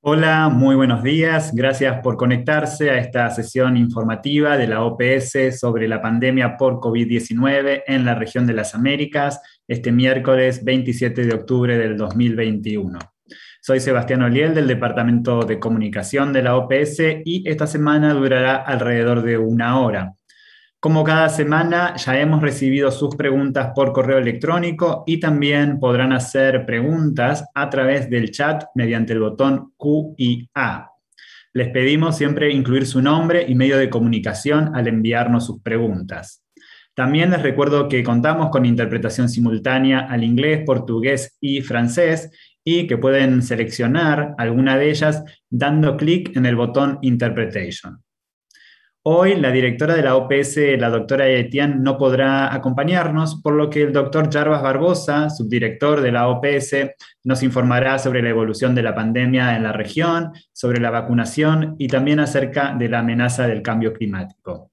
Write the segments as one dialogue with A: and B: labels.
A: Hola, muy buenos días. Gracias por conectarse a esta sesión informativa de la OPS sobre la pandemia por COVID-19 en la región de las Américas, este miércoles 27 de octubre del 2021. Soy Sebastián Oliel del Departamento de Comunicación de la OPS y esta semana durará alrededor de una hora. Como cada semana, ya hemos recibido sus preguntas por correo electrónico y también podrán hacer preguntas a través del chat mediante el botón Q y A. Les pedimos siempre incluir su nombre y medio de comunicación al enviarnos sus preguntas. También les recuerdo que contamos con interpretación simultánea al inglés, portugués y francés y que pueden seleccionar alguna de ellas dando clic en el botón Interpretation. Hoy la directora de la OPS, la doctora Etienne, no podrá acompañarnos, por lo que el doctor Jarbas Barbosa, subdirector de la OPS, nos informará sobre la evolución de la pandemia en la región, sobre la vacunación y también acerca de la amenaza del cambio climático.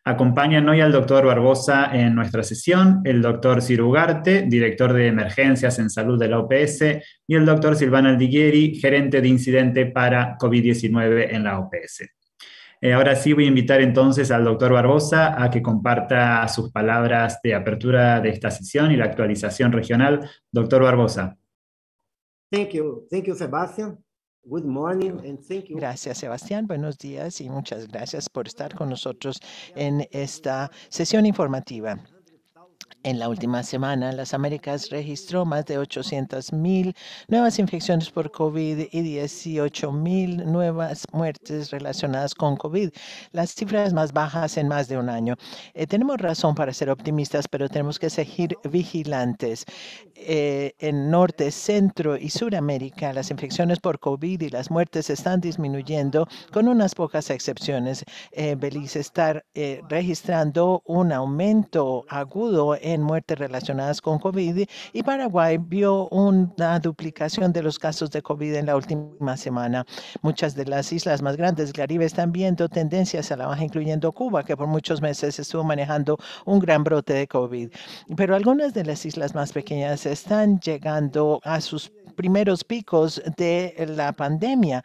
A: Acompañan hoy al doctor Barbosa en nuestra sesión el doctor Ciro Ugarte, director de emergencias en salud de la OPS, y el doctor Silvano Aldiguieri, gerente de incidente para COVID-19 en la OPS. Ahora sí voy a invitar entonces al doctor Barbosa a que comparta sus palabras de apertura de esta sesión y la actualización regional. Doctor Barbosa.
B: Thank you, Sebastian. Good morning and thank you.
C: Gracias, Sebastián. Buenos días y muchas gracias por estar con nosotros en esta sesión informativa. En la última semana, las Américas registró más de 800,000 nuevas infecciones por COVID y 18,000 nuevas muertes relacionadas con COVID, las cifras más bajas en más de un año. Tenemos razón para ser optimistas, pero tenemos que seguir vigilantes. En Norte, Centro y Suramérica, las infecciones por COVID y las muertes están disminuyendo con unas pocas excepciones. Belice está registrando un aumento agudo en muertes relacionadas con COVID y Paraguay vio una duplicación de los casos de COVID en la última semana. Muchas de las islas más grandes del Caribe están viendo tendencias a la baja, incluyendo Cuba, que por muchos meses estuvo manejando un gran brote de COVID. Pero algunas de las islas más pequeñas están llegando a sus primeros picos de la pandemia.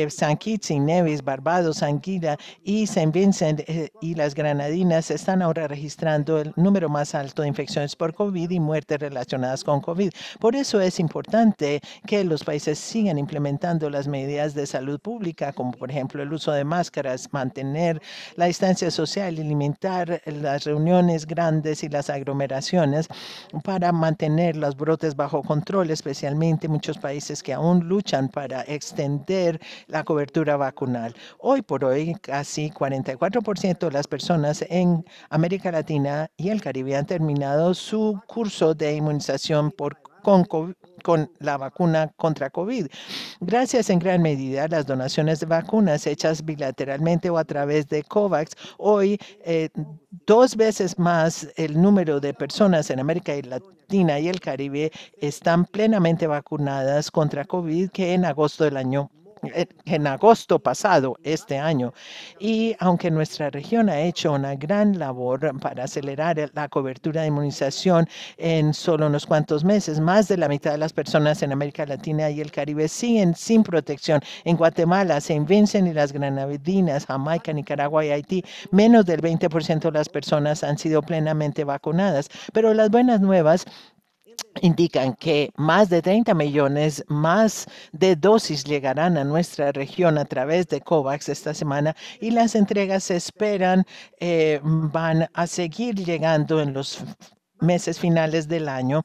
C: San Kitts y Nevis, Barbados, Anguila y Saint Vincent y las Granadinas están ahora registrando el número más alto de infecciones por COVID y muertes relacionadas con COVID. Por eso es importante que los países sigan implementando las medidas de salud pública, como por ejemplo el uso de máscaras, mantener la distancia social y limitar las reuniones grandes y las aglomeraciones para mantener los brotes bajo control, especialmente muchos países que aún luchan para extender la cobertura vacunal. Hoy por hoy, casi 44% de las personas en América Latina y el Caribe han terminado su curso de inmunización con la vacuna contra COVID. Gracias en gran medida a las donaciones de vacunas hechas bilateralmente o a través de COVAX, hoy 2 veces más el número de personas en América Latina y el Caribe están plenamente vacunadas contra COVID que en agosto pasado, este año. Y aunque nuestra región ha hecho una gran labor para acelerar la cobertura de inmunización en solo unos cuantos meses, más de la mitad de las personas en América Latina y el Caribe siguen sin protección. En Guatemala, Saint Vincent y las Granadinas, Jamaica, Nicaragua y Haití, menos del 20% de las personas han sido plenamente vacunadas. Pero las buenas nuevas indican que más de 30 millones más de dosis llegarán a nuestra región a través de COVAX esta semana y las entregas se esperan van a seguir llegando en los meses finales del año.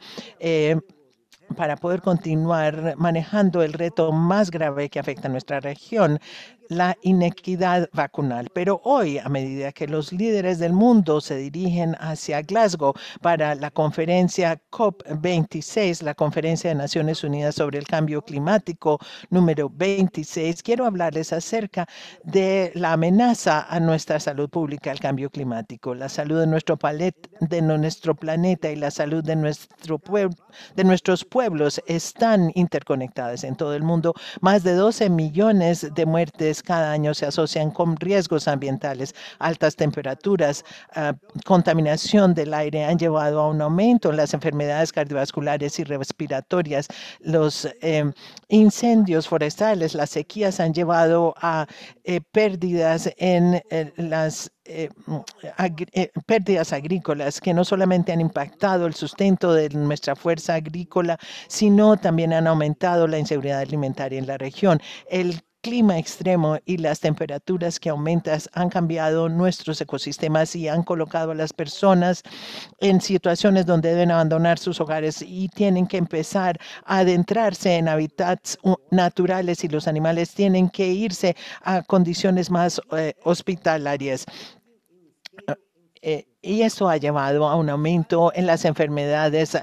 C: Para poder continuar manejando el reto más grave que afecta a nuestra región, la inequidad vacunal. Pero hoy, a medida que los líderes del mundo se dirigen hacia Glasgow para la conferencia COP26, la Conferencia de Naciones Unidas sobre el Cambio Climático número 26, quiero hablarles acerca de la amenaza a nuestra salud pública, el cambio climático, la salud de nuestro planeta y la salud de nuestros pueblos están interconectadas en todo el mundo. Más de 12 millones de muertes muertes cada año se asocian con riesgos ambientales. Altas temperaturas, contaminación del aire han llevado a un aumento en las enfermedades cardiovasculares y respiratorias. Los incendios forestales, las sequías han llevado a pérdidas en las pérdidas agrícolas que no solamente han impactado el sustento de nuestra fuerza agrícola, sino también han aumentado la inseguridad alimentaria en la región. El clima extremo y las temperaturas que aumentan han cambiado nuestros ecosistemas y han colocado a las personas en situaciones donde deben abandonar sus hogares y tienen que empezar a adentrarse en hábitats naturales y los animales tienen que irse a condiciones más hospitalarias. Y esto ha llevado a un aumento en las enfermedades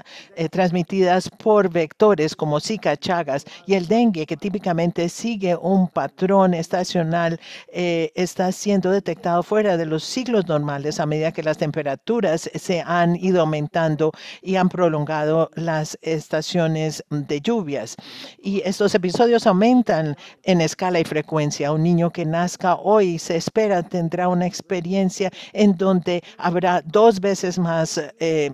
C: transmitidas por vectores como Zika, Chagas y el dengue, que típicamente sigue un patrón estacional, está siendo detectado fuera de los ciclos normales a medida que las temperaturas se han ido aumentando y han prolongado las estaciones de lluvias. Y estos episodios aumentan en escala y frecuencia. Un niño que nazca hoy se espera tendrá una experiencia en donde habrá 2 veces más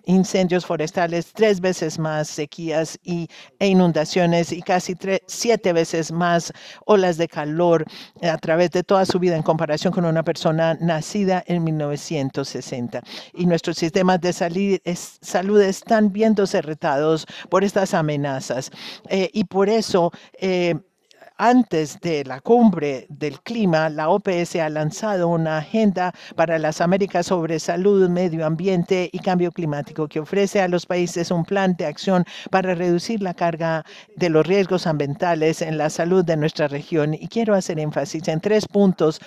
C: incendios forestales, 3 veces más sequías e inundaciones y casi 7 veces más olas de calor a través de toda su vida en comparación con una persona nacida en 1960. Y nuestros sistemas de salud están viéndose retados por estas amenazas. Y por eso antes de la cumbre del clima, la OPS ha lanzado una agenda para las Américas sobre salud, medio ambiente y cambio climático que ofrece a los países un plan de acción para reducir la carga de los riesgos ambientales en la salud de nuestra región. Y quiero hacer énfasis en 3 puntos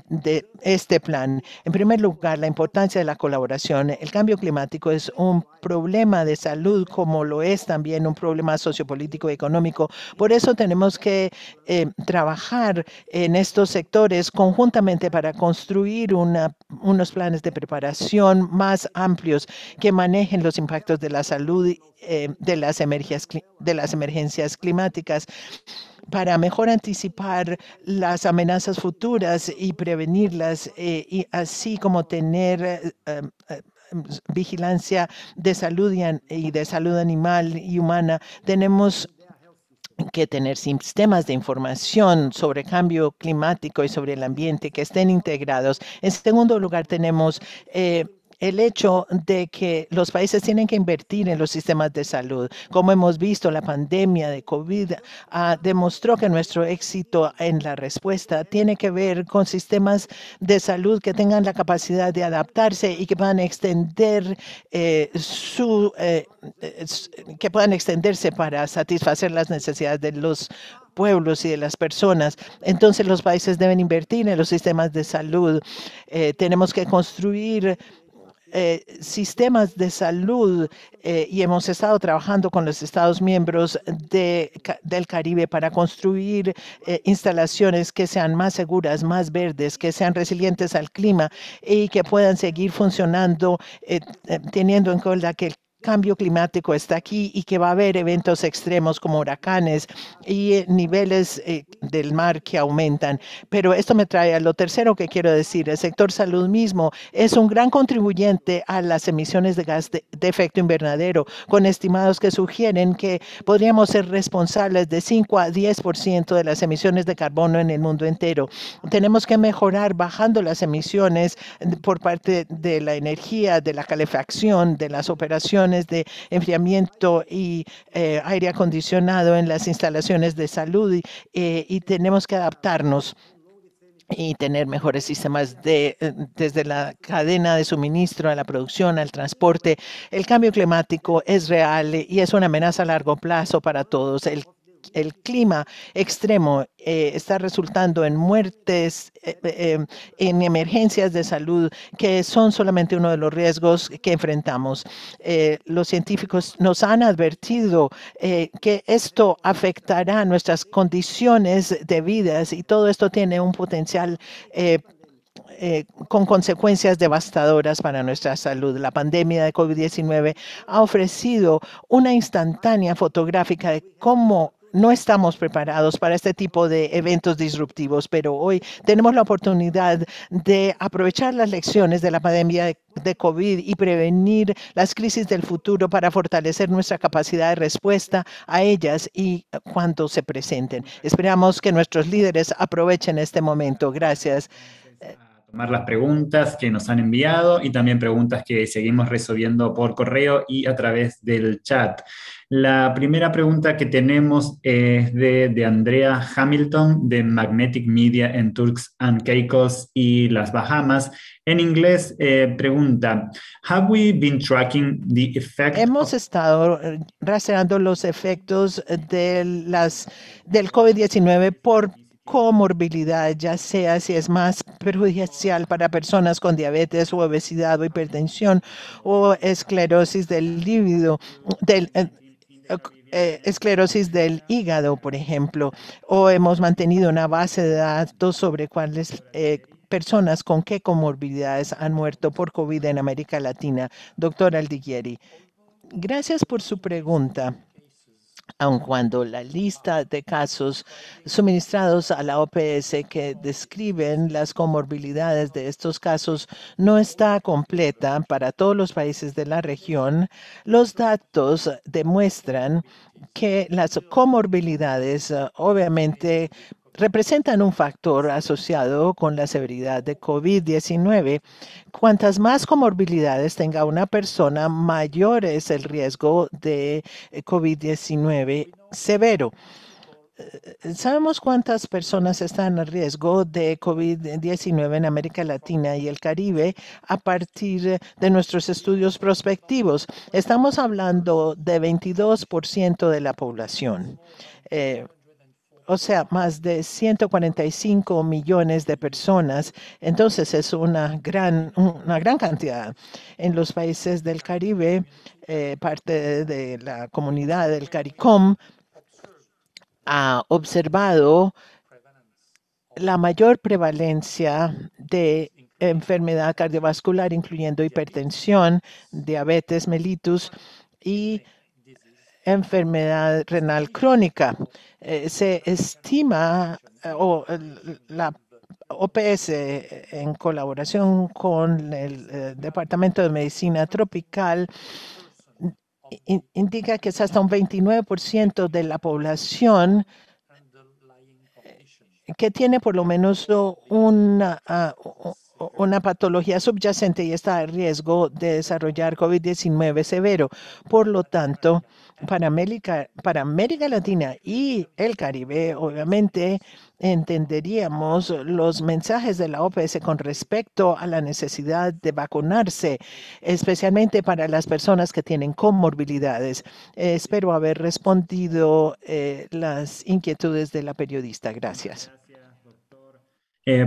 C: de este plan. En primer lugar, la importancia de la colaboración. El cambio climático es un problema de salud como lo es también un problema sociopolítico y económico. Por eso tenemos que trabajar en estos sectores conjuntamente para construir unos planes de preparación más amplios que manejen los impactos de la salud de las emergencias climáticas para mejor anticipar las amenazas futuras y prevenirlas, y así como tener vigilancia de salud y de salud animal y humana. Tenemos que tener sistemas de información sobre cambio climático y sobre el ambiente que estén integrados. En segundo lugar, tenemos el hecho de que los países tienen que invertir en los sistemas de salud. Como hemos visto, la pandemia de COVID demostró que nuestro éxito en la respuesta tiene que ver con sistemas de salud que tengan la capacidad de adaptarse y que puedan extender que puedan extenderse para satisfacer las necesidades de los pueblos y de las personas. Entonces los países deben invertir en los sistemas de salud. Tenemos que construir sistemas de salud y hemos estado trabajando con los Estados miembros del Caribe para construir instalaciones que sean más seguras, más verdes, que sean resilientes al clima y que puedan seguir funcionando teniendo en cuenta que el cambio climático está aquí y que va a haber eventos extremos como huracanes y niveles del mar que aumentan. Pero esto me trae a lo tercero que quiero decir. El sector salud mismo es un gran contribuyente a las emisiones de gas de efecto invernadero, con estimados que sugieren que podríamos ser responsables de 5 a 10% de las emisiones de carbono en el mundo entero. Tenemos que mejorar bajando las emisiones por parte de la energía, de la calefacción, de las operaciones de enfriamiento y aire acondicionado en las instalaciones de salud y tenemos que adaptarnos y tener mejores sistemas desde la cadena de suministro a la producción, al transporte. El cambio climático es real y es una amenaza a largo plazo para todos. El clima extremo está resultando en muertes, en emergencias de salud, que son solamente uno de los riesgos que enfrentamos. Los científicos nos han advertido que esto afectará nuestras condiciones de vida y todo esto tiene un potencial con consecuencias devastadoras para nuestra salud. La pandemia de COVID-19 ha ofrecido una instantánea fotográfica de cómo no estamos preparados para este tipo de eventos disruptivos, pero hoy tenemos la oportunidad de aprovechar las lecciones de la pandemia de COVID y prevenir las crisis del futuro para fortalecer nuestra capacidad de respuesta a ellas y cuando se presenten. Esperamos que nuestros líderes aprovechen este momento. Gracias.
A: Tomar las preguntas que nos han enviado y también preguntas que seguimos resolviendo por correo y a través del chat. La primera pregunta que tenemos es de Andrea Hamilton de Magnetic Media en Turks and Caicos y las Bahamas. En inglés pregunta, ¿Have we been tracking the effect
C: Hemos estado rastreando los efectos del COVID-19 por comorbilidad, ya sea si es más perjudicial para personas con diabetes o obesidad o hipertensión o esclerosis del líquido, del, esclerosis del hígado, por ejemplo, o hemos mantenido una base de datos sobre cuáles personas con qué comorbilidades han muerto por COVID en América Latina? Doctor Aldiguieri. Gracias por su pregunta. Aun cuando la lista de casos suministrados a la OPS que describen las comorbilidades de estos casos no está completa para todos los países de la región, los datos demuestran que las comorbilidades obviamente representan un factor asociado con la severidad de COVID-19. Cuantas más comorbilidades tenga una persona, mayor es el riesgo de COVID-19 severo. ¿Sabemos cuántas personas están a riesgo de COVID-19 en América Latina y el Caribe a partir de nuestros estudios prospectivos? Estamos hablando de 22% de la población. O sea, más de 145 millones de personas. Entonces es una gran cantidad. En los países del Caribe, parte de la comunidad del CARICOM ha observado la mayor prevalencia de enfermedad cardiovascular, incluyendo hipertensión, diabetes mellitus y enfermedad renal crónica. Se estima, la OPS, en colaboración con el Departamento de Medicina Tropical, indica que es hasta un 29% de la población que tiene por lo menos una patología subyacente y está a riesgo de desarrollar COVID-19 severo. Por lo tanto, para América Latina y el Caribe, obviamente, entenderíamos los mensajes de la OPS con respecto a la necesidad de vacunarse, especialmente para las personas que tienen comorbilidades. Espero haber respondido las inquietudes de la periodista. Gracias.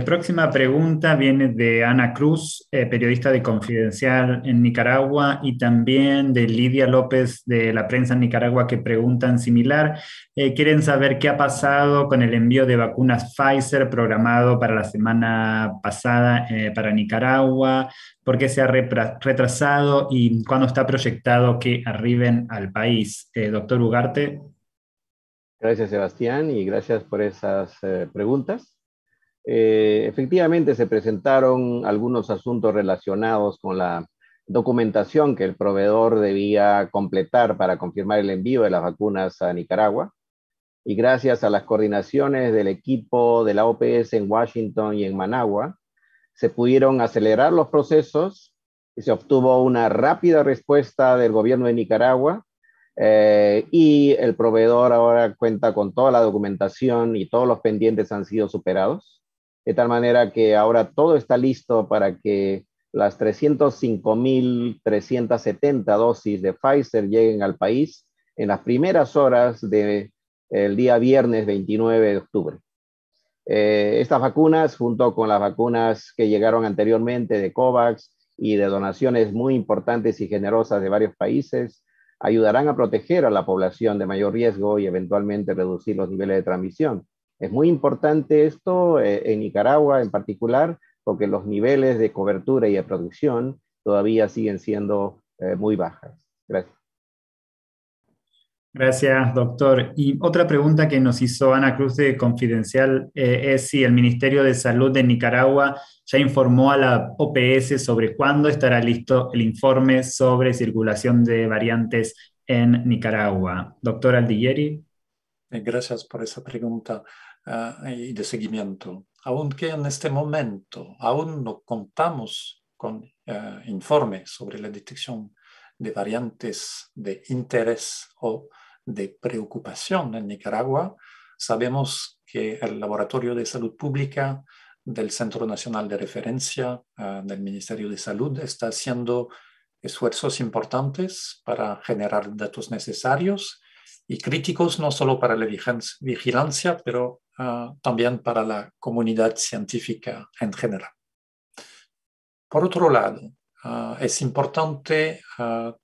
A: Próxima pregunta viene de Ana Cruz, periodista de Confidencial en Nicaragua, y también de Lidia López de la prensa en Nicaragua, que preguntan similar. Quieren saber qué ha pasado con el envío de vacunas Pfizer programado para la semana pasada para Nicaragua, por qué se ha retrasado y cuándo está proyectado que arriben al país. Doctor Ugarte.
D: Gracias, Sebastián, y gracias por esas preguntas. Efectivamente, se presentaron algunos asuntos relacionados con la documentación que el proveedor debía completar para confirmar el envío de las vacunas a Nicaragua. Y gracias a las coordinaciones del equipo de la OPS en Washington y en Managua, se pudieron acelerar los procesos y se obtuvo una rápida respuesta del gobierno de Nicaragua. Y el proveedor ahora cuenta con toda la documentación y todos los pendientes han sido superados. De tal manera que ahora todo está listo para que las 305.370 dosis de Pfizer lleguen al país en las primeras horas del día viernes 29 de octubre. Estas vacunas, junto con las vacunas que llegaron anteriormente de COVAX y de donaciones muy importantes y generosas de varios países, ayudarán a proteger a la población de mayor riesgo y eventualmente reducir los niveles de transmisión. Es muy importante esto en Nicaragua en particular, porque los niveles de cobertura y de producción todavía siguen siendo muy bajas. Gracias.
A: Gracias, doctor. Y otra pregunta que nos hizo Ana Cruz de Confidencial es si el Ministerio de Salud de Nicaragua ya informó a la OPS sobre cuándo estará listo el informe sobre circulación de variantes en Nicaragua. Doctor Aldilleri.
E: Gracias por esa pregunta y de seguimiento. Aunque en este momento aún no contamos con informe sobre la detección de variantes de interés o de preocupación en Nicaragua, sabemos que el Laboratorio de Salud Pública del Centro Nacional de Referencia del Ministerio de Salud está haciendo esfuerzos importantes para generar datos necesarios y críticos no solo para la vigilancia, pero también para la comunidad científica en general. Por otro lado, es importante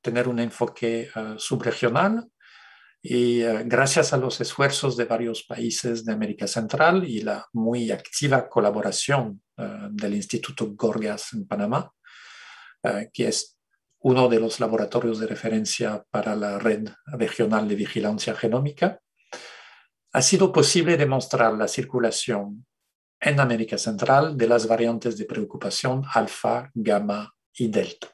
E: tener un enfoque subregional y gracias a los esfuerzos de varios países de América Central y la muy activa colaboración del Instituto Gorgas en Panamá, que es uno de los laboratorios de referencia para la red regional de vigilancia genómica, ha sido posible demostrar la circulación en América Central de las variantes de preocupación alfa, gamma y delta.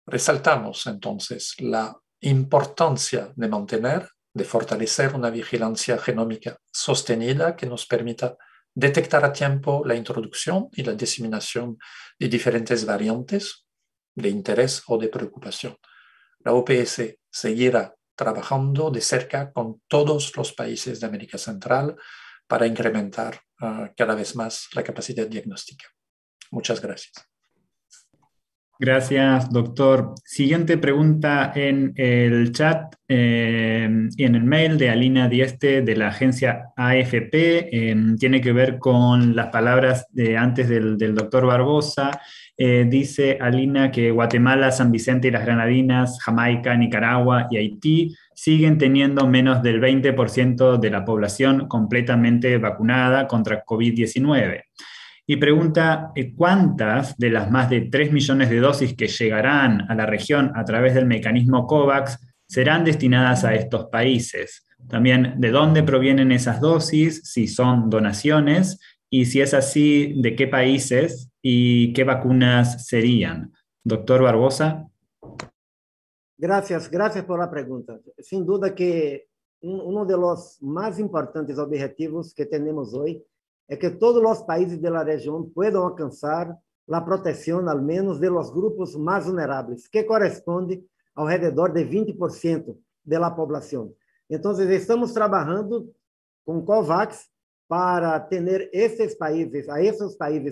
E: Resaltamos entonces la importancia de mantener, de fortalecer una vigilancia genómica sostenida que nos permita detectar a tiempo la introducción y la diseminación de diferentes variantes de interés o de preocupación. La OPS seguirá trabajando de cerca con todos los países de América Central para incrementar cada vez más la capacidad diagnóstica. Muchas gracias.
A: Gracias, doctor. Siguiente pregunta en el chat y en el mail de Alina Dieste de la agencia AFP. Tiene que ver con las palabras de antes del doctor Barbosa. Dice Alina que Guatemala, San Vicente y las Granadinas, Jamaica, Nicaragua y Haití siguen teniendo menos del 20% de la población completamente vacunada contra COVID-19. Y pregunta cuántas de las más de 3 millones de dosis que llegarán a la región a través del mecanismo COVAX serán destinadas a estos países. También, ¿de dónde provienen esas dosis? Si son donaciones y si es así, ¿de qué países y qué vacunas serían? Doctor Barbosa.
B: Gracias por la pregunta. Sin duda que uno de los más importantes objetivos que tenemos hoy é que todos os países da região possam alcançar a proteção, ao menos, de los grupos mais vulneráveis, que corresponde ao redor de 20% da população. Então, estamos trabalhando com COVAX para ter esses países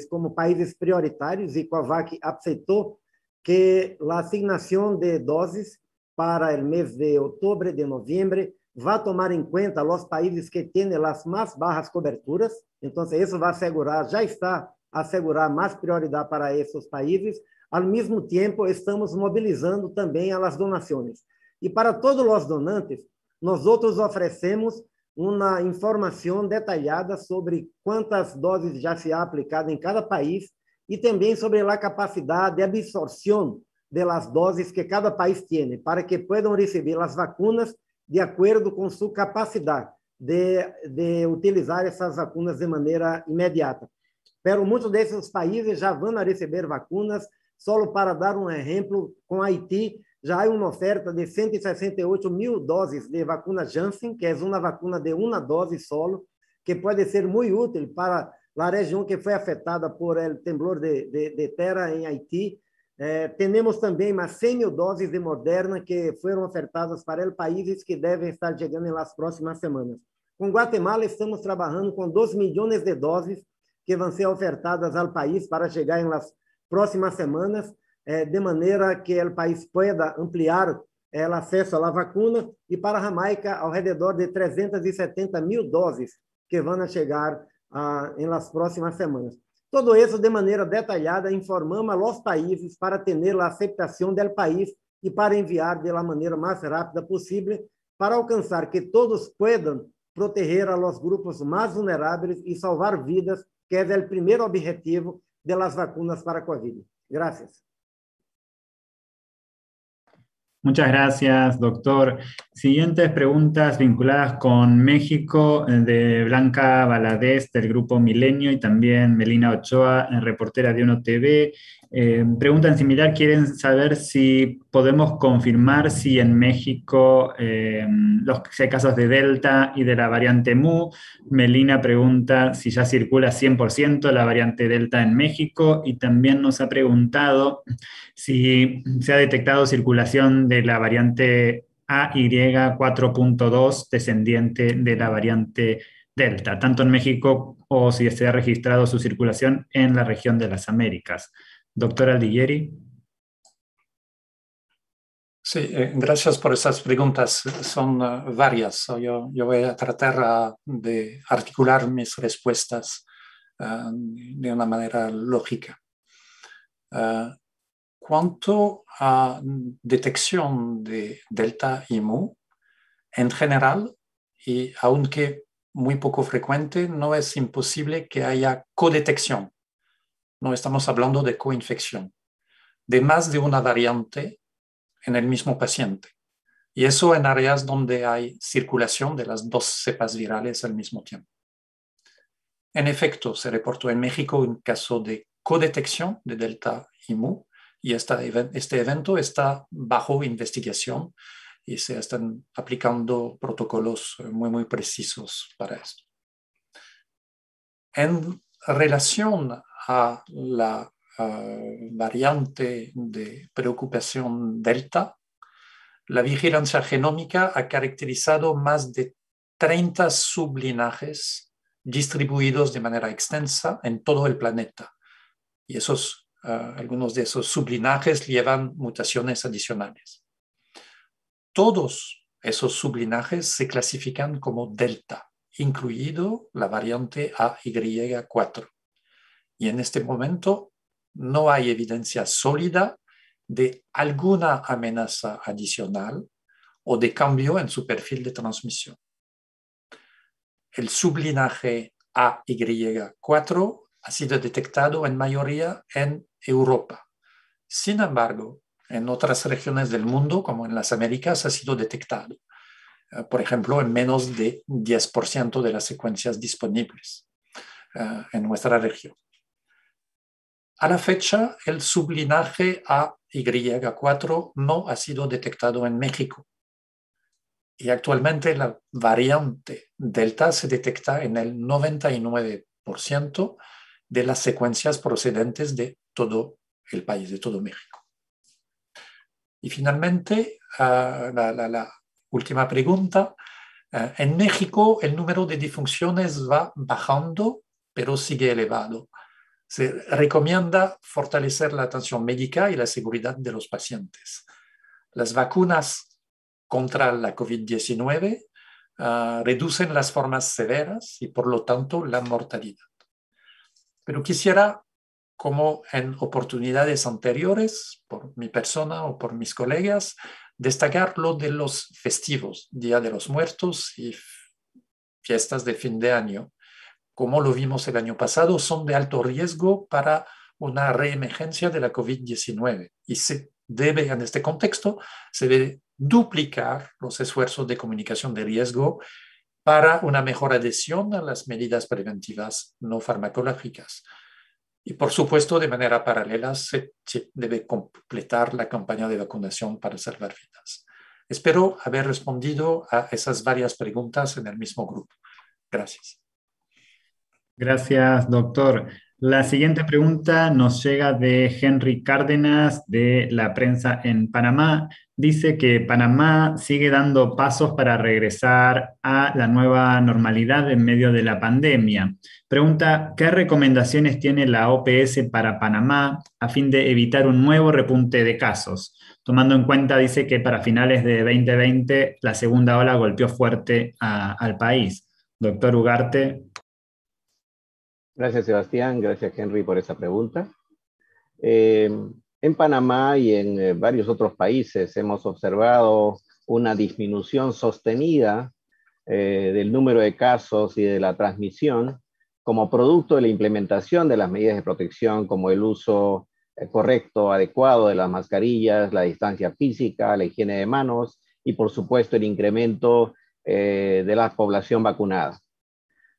B: como países prioritários, e COVAX aceitou que a assignação de doses para o mês de outubro e de novembro vai tomar em conta os países que têm as mais baixas coberturas. Então, isso vai assegurar, já está a assegurar mais prioridade para esses países. Ao mesmo tempo, estamos mobilizando também as donações. E para todos os donantes, nós oferecemos uma informação detalhada sobre quantas doses já se há aplicado em cada país e também sobre a capacidade de absorção das doses que cada país tem, para que possam receber as vacinas de acordo com sua capacidade de utilizar essas vacinas de maneira imediata. Pero muitos desses países já vão receber vacinas. Só para dar um exemplo, com Haiti, já há uma oferta de 168 mil doses de vacuna Janssen, que é uma vacuna de uma dose solo, que pode ser muito útil para a região que foi afetada por o temblor de terra em Haiti. Temos também mais 100 mil doses de Moderna que foram ofertadas para países que devem estar chegando nas próximas semanas. Com Guatemala, estamos trabalhando com 2 milhões de doses que vão ser ofertadas ao país para chegar nas próximas semanas, de maneira que o país possa ampliar o acesso à vacuna. E para a Jamaica, ao redor de 370 mil doses que vão chegar nas próximas semanas. Todo isso de maneira detalhada, informamos aos países para ter a aceitação do país e para enviar da maneira mais rápida possível para alcançar que todos possam proteger a los grupos mais vulneráveis e salvar vidas, que é o primeiro objetivo das vacinas para a Covid. Gracias.
A: Muchas gracias, doctor. Siguientes preguntas vinculadas con México, de Blanca Valadez del Grupo Milenio y también Melina Ochoa, reportera de UNO TV. Preguntan similar, quieren saber si podemos confirmar si en México si hay casos de Delta y de la variante Mu. Melina pregunta si ya circula 100% la variante Delta en México y también nos ha preguntado si se ha detectado circulación de la variante AY4.2 descendiente de la variante Delta, tanto en México o si se ha registrado su circulación en la región de las Américas. Doctor Aldilleri.
E: Sí, gracias por esas preguntas. Son varias. Yo voy a tratar de articular mis respuestas de una manera lógica. Cuanto a detección de Delta y Mu, en general, y aunque muy poco frecuente, no es imposible que haya codetección. No estamos hablando de coinfección, de más de una variante en el mismo paciente. Y eso en áreas donde hay circulación de las dos cepas virales al mismo tiempo. En efecto, se reportó en México un caso de codetección de Delta y Mu, y este evento está bajo investigación y se están aplicando protocolos muy precisos para esto. En relación a la variante de preocupación Delta, la vigilancia genómica ha caracterizado más de 30 sublinajes distribuidos de manera extensa en todo el planeta. Y algunos de esos sublinajes llevan mutaciones adicionales. Todos esos sublinajes se clasifican como Delta, incluido la variante AY4. Y en este momento no hay evidencia sólida de alguna amenaza adicional o de cambio en su perfil de transmisión. El sublinaje AY4 ha sido detectado en mayoría en Europa. Sin embargo, en otras regiones del mundo, como en las Américas, ha sido detectado, por ejemplo, en menos de 10% de las secuencias disponibles en nuestra región. A la fecha, el sublinaje AY4 no ha sido detectado en México. Y actualmente la variante Delta se detecta en el 99% de las secuencias procedentes de todo el país, de todo México. Y finalmente, la última pregunta. En México el número de defunciones va bajando, pero sigue elevado. Se recomienda fortalecer la atención médica y la seguridad de los pacientes. Las vacunas contra la COVID-19 reducen las formas severas y por lo tanto la mortalidad. Pero quisiera, como en oportunidades anteriores, por mi persona o por mis colegas, destacar lo de los festivos, Día de los Muertos y fiestas de fin de año. Como lo vimos el año pasado, son de alto riesgo para una reemergencia de la COVID-19 y en este contexto, se debe duplicar los esfuerzos de comunicación de riesgo para una mejor adhesión a las medidas preventivas no farmacológicas. Y por supuesto, de manera paralela, se debe completar la campaña de vacunación para salvar vidas. Espero haber respondido a esas varias preguntas en el mismo grupo. Gracias.
A: Gracias, doctor. La siguiente pregunta nos llega de Henry Cárdenas de La Prensa en Panamá. Dice que Panamá sigue dando pasos para regresar a la nueva normalidad en medio de la pandemia. Pregunta, ¿qué recomendaciones tiene la OPS para Panamá a fin de evitar un nuevo repunte de casos? Tomando en cuenta, dice que para finales de 2020 la segunda ola golpeó fuerte al país. Doctor Ugarte.
D: Gracias, Sebastián. Gracias, Henry, por esa pregunta. En Panamá y en varios otros países hemos observado una disminución sostenida del número de casos y de la transmisión como producto de la implementación de las medidas de protección, como el uso correcto, adecuado de las mascarillas, la distancia física, la higiene de manos y, por supuesto, el incremento de la población vacunada.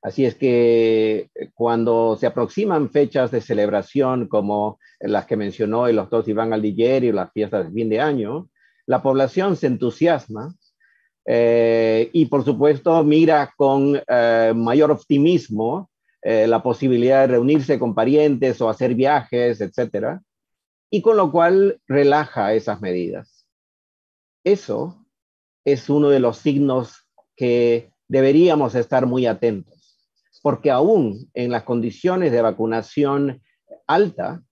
D: Así es que cuando se aproximan fechas de celebración como las que mencionó el doctor Iván Aldilleri o las fiestas de fin de año, la población se entusiasma y, por supuesto, mira con mayor optimismo la posibilidad de reunirse con parientes o hacer viajes, etcétera, y con lo cual relaja esas medidas. Eso es uno de los signos que deberíamos estar muy atentos, porque aún en las condiciones de vacunación alta,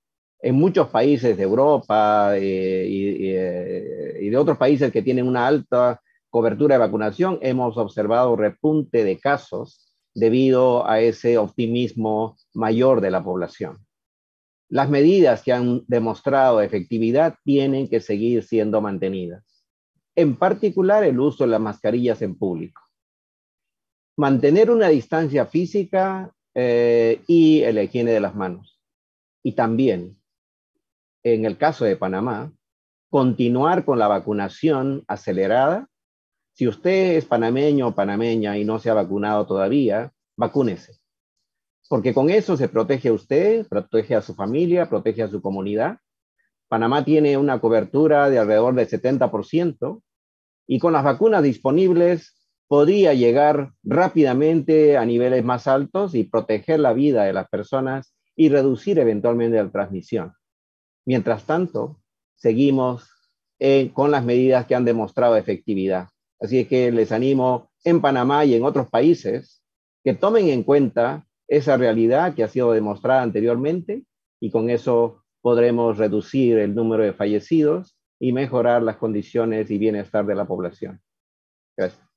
D: en muchos países de Europa y de otros países que tienen una alta cobertura de vacunación, hemos observado repunte de casos debido a ese optimismo mayor de la población. Las medidas que han demostrado efectividad tienen que seguir siendo mantenidas. En particular, el uso de las mascarillas en público. Mantener una distancia física y la higiene de las manos. Y también, en el caso de Panamá, continuar con la vacunación acelerada. Si usted es panameño o panameña y no se ha vacunado todavía, vacúnese. Porque con eso se protege a usted, protege a su familia, protege a su comunidad. Panamá tiene una cobertura de alrededor del 70% y con las vacunas disponibles podría llegar rápidamente a niveles más altos y proteger la vida de las personas y reducir eventualmente la transmisión. Mientras tanto, seguimos con las medidas que han demostrado efectividad. Así es que les animo en Panamá y en otros países que tomen en cuenta esa realidad que ha sido demostrada anteriormente y con eso podremos reducir el número de fallecidos y mejorar las condiciones y bienestar de la población. Gracias.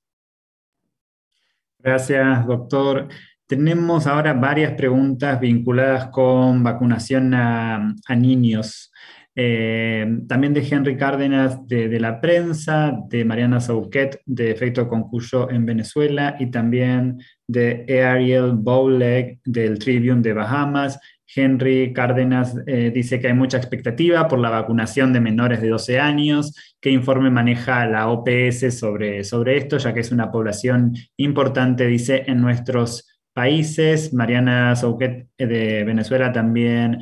A: Gracias, doctor. Tenemos ahora varias preguntas vinculadas con vacunación a niños. También de Henry Cárdenas de La Prensa, de Mariana Sauquet de Efecto Concuyo en Venezuela y también de Ariel Bowleg del Tribune de Bahamas. Henry Cárdenas dice que hay mucha expectativa por la vacunación de menores de 12 años. ¿Qué informe maneja la OPS sobre esto, ya que es una población importante, dice, en nuestros países? Mariana Sauquet de Venezuela también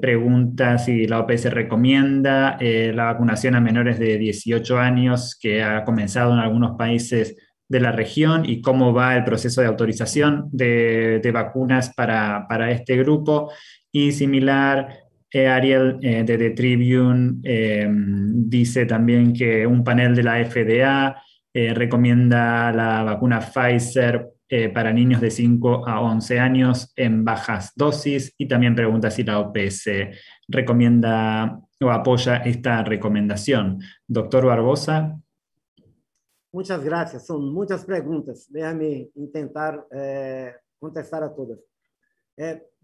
A: pregunta si la OPS recomienda la vacunación a menores de 18 años que ha comenzado en algunos países de la región y cómo va el proceso de autorización de vacunas para este grupo. Y similar, Ariel de The Tribune dice también que un panel de la FDA recomienda la vacuna Pfizer para niños de 5 a 11 años en bajas dosis y también pregunta si la OPS recomienda o apoya esta recomendación. Doctor Barbosa.
B: Muchas gracias. Son muchas preguntas. Déjame intentar contestar a todas.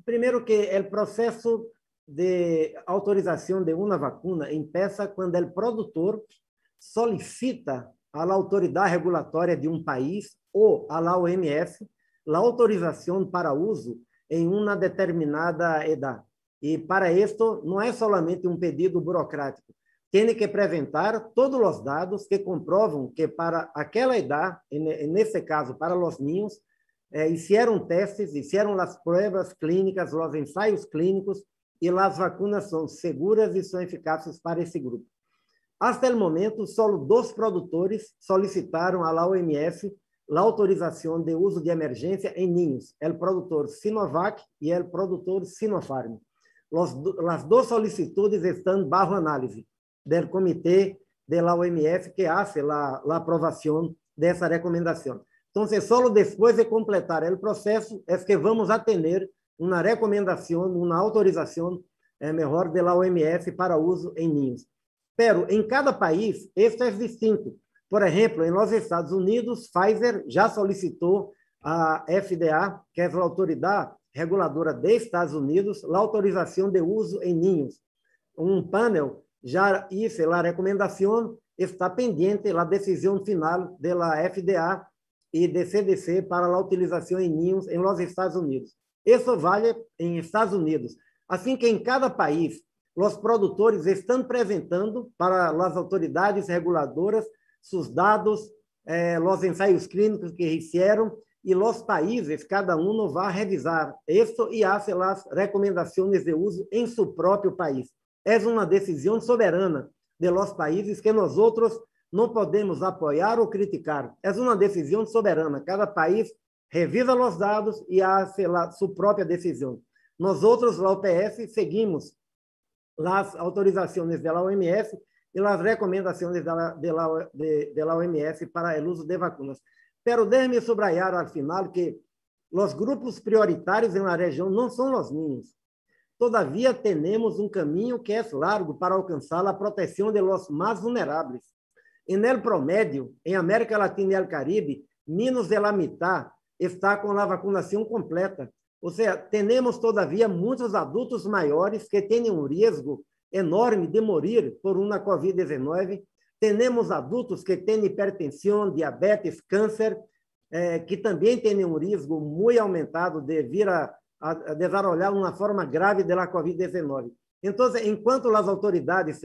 B: Primero que el proceso de autorización de una vacuna empieza cuando el productor solicita a la autoridad regulatoria de un país o a la OMS la autorización para uso en una determinada edad. Y para esto no es solamente un pedido burocrático. Tiene que apresentar todos los datos que comproban que para aquella edad, en este caso para los niños, hicieron testes, hicieron las pruebas clínicas, los ensayos clínicos y las vacunas son seguras y son eficaces para ese grupo. Hasta el momento, solo 2 productores solicitaron a la OMS la autorización de uso de emergencia en niños, el productor Sinovac y el productor Sinopharm. Las 2 solicitudes están bajo análisis del comité de la OMS que hace la aprobación de esa recomendación. Entonces, solo después de completar el proceso es que vamos a tener una recomendación, una autorización mejor de la OMS para uso en niños. Pero em cada país, esto é distinto. Por exemplo, em los Estados Unidos, Pfizer já solicitou a FDA, que é a autoridade reguladora de Estados Unidos, a autorização de uso em niños. Um panel já hizo a recomendação, está pendiente a decisão final da FDA e de CDC para a utilização em niños em los Estados Unidos. Isso vale em Estados Unidos. Assim que em cada país, os produtores estão apresentando para as autoridades reguladoras seus dados, os ensaios clínicos que fizeram, e os países, cada um vai revisar isso e fazer as recomendações de uso em seu próprio país. É uma decisão soberana de los países que nós outros não podemos apoiar ou criticar. É uma decisão soberana. Cada país revisa os dados e faz sua própria decisão. Nós outros, a OPS, seguimos as autorizações da OMS e as recomendações da OMS para o uso de vacinas. Pero déjeme subrayar al final que os grupos prioritários na região não são os niños. Todavia, temos um caminho que é largo para alcançar a proteção de los mais vulneráveis. En el promédio, em América Latina e el Caribe, menos de la mitad está com a vacunação completa. Ou seja, temos todavia muitos adultos maiores que têm um risco enorme de morrer por uma Covid-19. Temos adultos que têm hipertensão, diabetes, câncer, que também têm um risco muito aumentado de vir a desarrollar uma forma grave da Covid-19. Então, enquanto as autoridades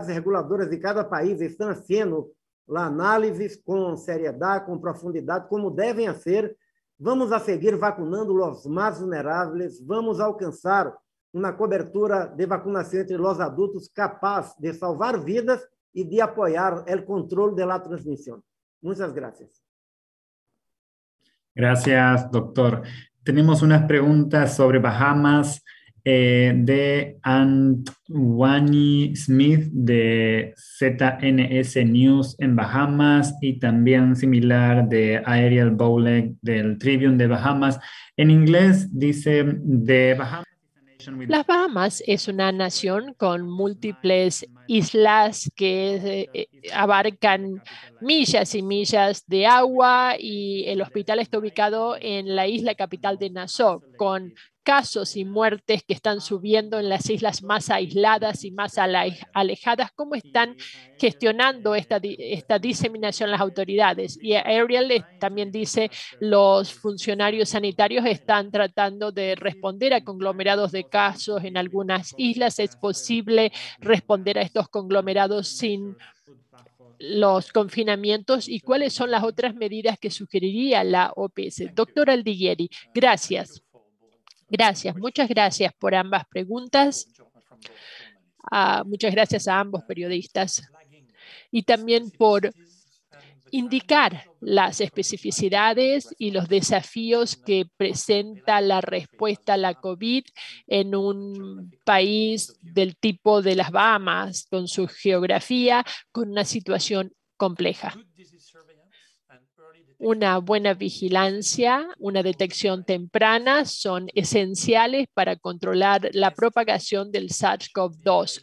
B: reguladoras de cada país estão fazendo a análise com seriedade, com profundidade, como devem ser, vamos a seguir vacunando os mais vulneráveis, vamos alcançar uma cobertura de vacunação entre os adultos capaz de salvar vidas e de apoiar o controle da transmissão. Muchas gracias.
A: Gracias, doctor. Tenemos unas preguntas sobre Bahamas de Antwani Smith de ZNS News en Bahamas y también similar de Ariel Bowleg del Tribune de Bahamas. En inglés dice de Bahamas.
F: Las Bahamas es una nación con múltiples islas que abarcan millas y millas de agua y el hospital está ubicado en la isla capital de Nassau, con casos y muertes que están subiendo en las islas más aisladas y más alejadas. ¿Cómo están gestionando esta diseminación las autoridades? Y Ariel también dice, los funcionarios sanitarios están tratando de responder a conglomerados de casos en algunas islas. ¿Es posible responder a estos conglomerados sin los confinamientos? ¿Y cuáles son las otras medidas que sugeriría la OPS? Doctor Aldiguieri, gracias. Gracias, muchas gracias por ambas preguntas. Muchas gracias a ambos periodistas y también por indicar las especificidades y los desafíos que presenta la respuesta a la COVID en un país del tipo de las Bahamas, con su geografía, con una situación compleja. Una buena vigilancia, una detección temprana son esenciales para controlar la propagación del SARS-CoV-2.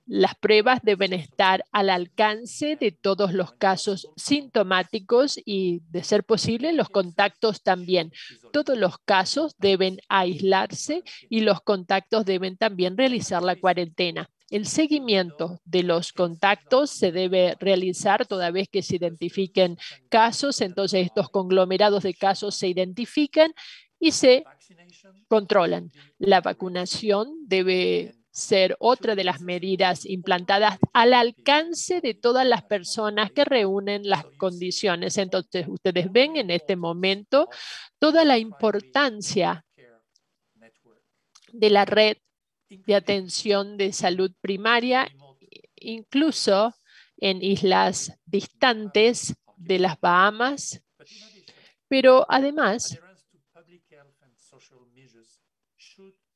F: Las pruebas deben estar al alcance de todos los casos sintomáticos y, de ser posible, los contactos también. Todos los casos deben aislarse y los contactos deben también realizar la cuarentena. El seguimiento de los contactos se debe realizar toda vez que se identifiquen casos. Entonces, estos conglomerados de casos se identifican y se controlan. La vacunación debe ser otra de las medidas implantadas al alcance de todas las personas que reúnen las condiciones. Entonces, ustedes ven en este momento toda la importancia de la red de atención de salud primaria, incluso en islas distantes de las Bahamas, pero además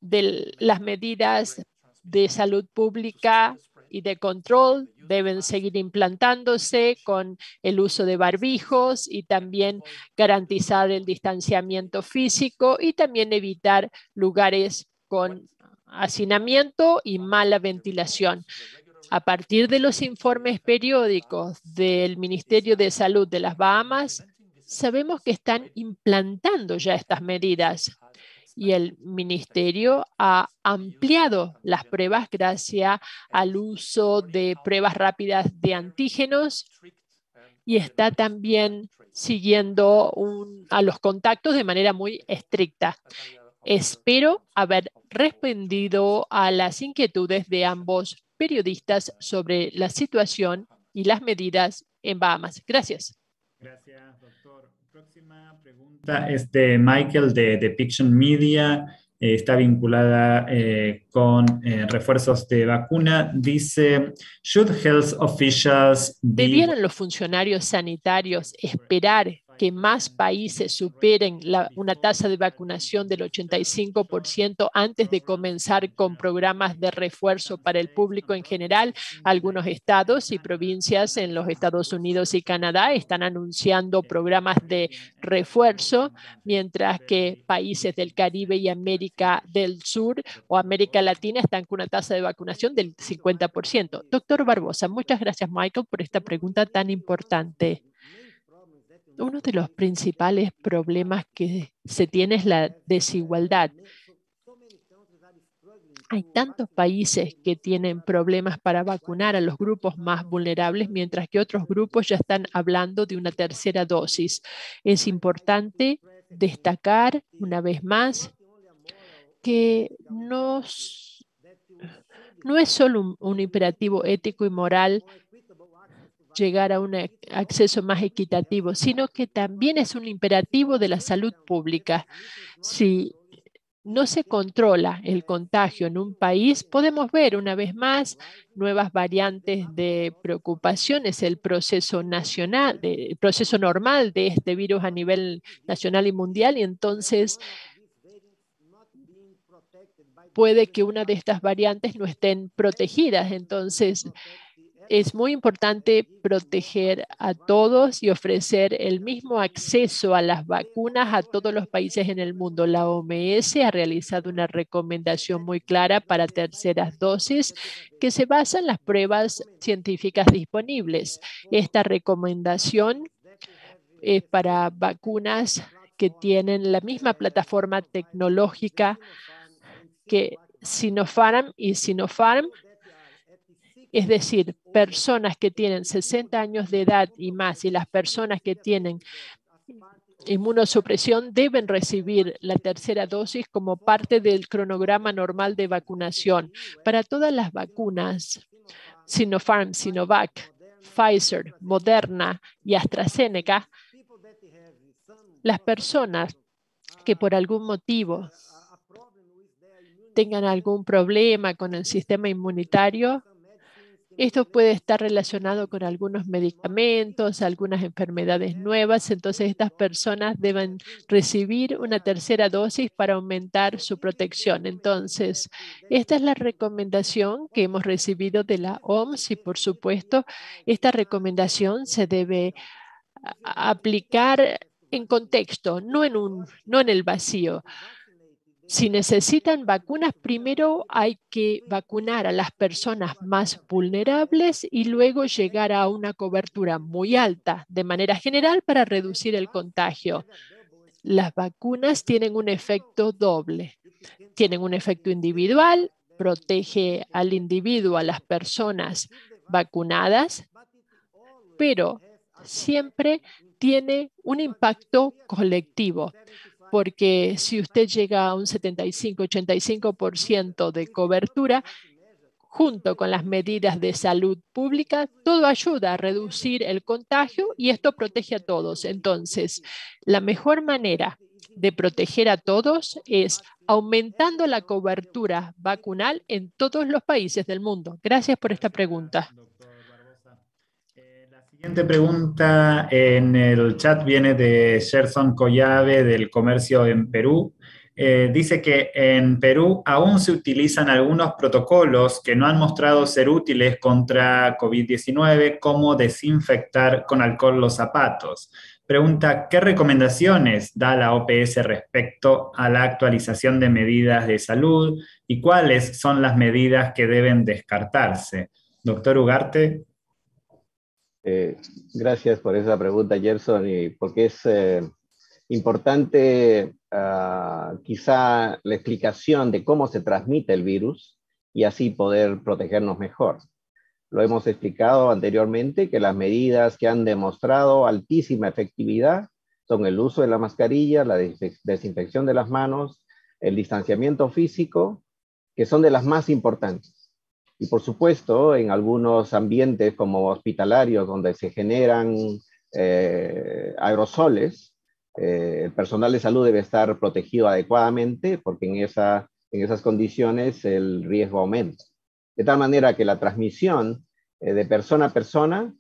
F: de las medidas de salud pública y de control deben seguir implantándose con el uso de barbijos y también garantizar el distanciamiento físico y también evitar lugares con hacinamiento y mala ventilación. A partir de los informes periódicos del Ministerio de Salud de las Bahamas, sabemos que están implantando ya estas medidas y el Ministerio ha ampliado las pruebas gracias al uso de pruebas rápidas de antígenos y está también siguiendo a los contactos de manera muy estricta. Espero haber respondido a las inquietudes de ambos periodistas sobre la situación y las medidas en Bahamas. Gracias.
A: Gracias, doctor. Próxima pregunta es de Michael de Depiction Media. Está vinculada con refuerzos de vacuna. Dice, should health officials be...
F: ¿Debieran los funcionarios sanitarios esperar que más países superen una tasa de vacunación del 85% antes de comenzar con programas de refuerzo para el público en general? Algunos estados y provincias en los Estados Unidos y Canadá están anunciando programas de refuerzo, mientras que países del Caribe y América del Sur o América Latina están con una tasa de vacunación del 50%. Doctor Barbosa, muchas gracias, Michael, por esta pregunta tan importante. Uno de los principales problemas que se tiene es la desigualdad. Hay tantos países que tienen problemas para vacunar a los grupos más vulnerables, mientras que otros grupos ya están hablando de una tercera dosis. Es importante destacar una vez más que no es solo un imperativo ético y moral llegar a un acceso más equitativo, sino que también es un imperativo de la salud pública. Si no se controla el contagio en un país, podemos ver una vez más nuevas variantes de preocupaciones, el proceso nacional, el proceso normal de este virus a nivel nacional y mundial, y entonces puede que una de estas variantes no estén protegidas. Entonces, es muy importante proteger a todos y ofrecer el mismo acceso a las vacunas a todos los países en el mundo. La OMS ha realizado una recomendación muy clara para terceras dosis que se basa en las pruebas científicas disponibles. Esta recomendación es para vacunas que tienen la misma plataforma tecnológica que Sinopharm y Sinopharm. Es decir, personas que tienen 60 años de edad y más y las personas que tienen inmunosupresión deben recibir la tercera dosis como parte del cronograma normal de vacunación. Para todas las vacunas, Sinopharm, Sinovac, Pfizer, Moderna y AstraZeneca, las personas que por algún motivo tengan algún problema con el sistema inmunitario, esto puede estar relacionado con algunos medicamentos, algunas enfermedades nuevas, entonces estas personas deben recibir una tercera dosis para aumentar su protección. Entonces, esta es la recomendación que hemos recibido de la OMS y, por supuesto, esta recomendación se debe aplicar en contexto, no en el vacío. Si necesitan vacunas, primero hay que vacunar a las personas más vulnerables y luego llegar a una cobertura muy alta de manera general para reducir el contagio. Las vacunas tienen un efecto doble. Tienen un efecto individual, protege al individuo, a las personas vacunadas, pero siempre tiene un impacto colectivo. Porque si usted llega a un 75-85% de cobertura, junto con las medidas de salud pública, todo ayuda a reducir el contagio y esto protege a todos. Entonces, la mejor manera de proteger a todos es aumentando la cobertura vacunal en todos los países del mundo. Gracias por esta pregunta.
A: La siguiente pregunta en el chat viene de Gerson Collave del Comercio en Perú. Dice que en Perú aún se utilizan algunos protocolos que no han mostrado ser útiles contra COVID-19, como desinfectar con alcohol los zapatos. Pregunta, ¿qué recomendaciones da la OPS respecto a la actualización de medidas de salud y cuáles son las medidas que deben descartarse? Doctor Ugarte.
D: Gracias por esa pregunta, Gerson, y porque es importante quizá la explicación de cómo se transmite el virus y así poder protegernos mejor. Lo hemos explicado anteriormente que las medidas que han demostrado altísima efectividad son el uso de la mascarilla, la desinfección de las manos, el distanciamiento físico, que son de las más importantes. Y por supuesto, en algunos ambientes como hospitalarios, donde se generan aerosoles, el personal de salud debe estar protegido adecuadamente, porque en esas condiciones el riesgo aumenta. De tal manera que la transmisión de persona a persona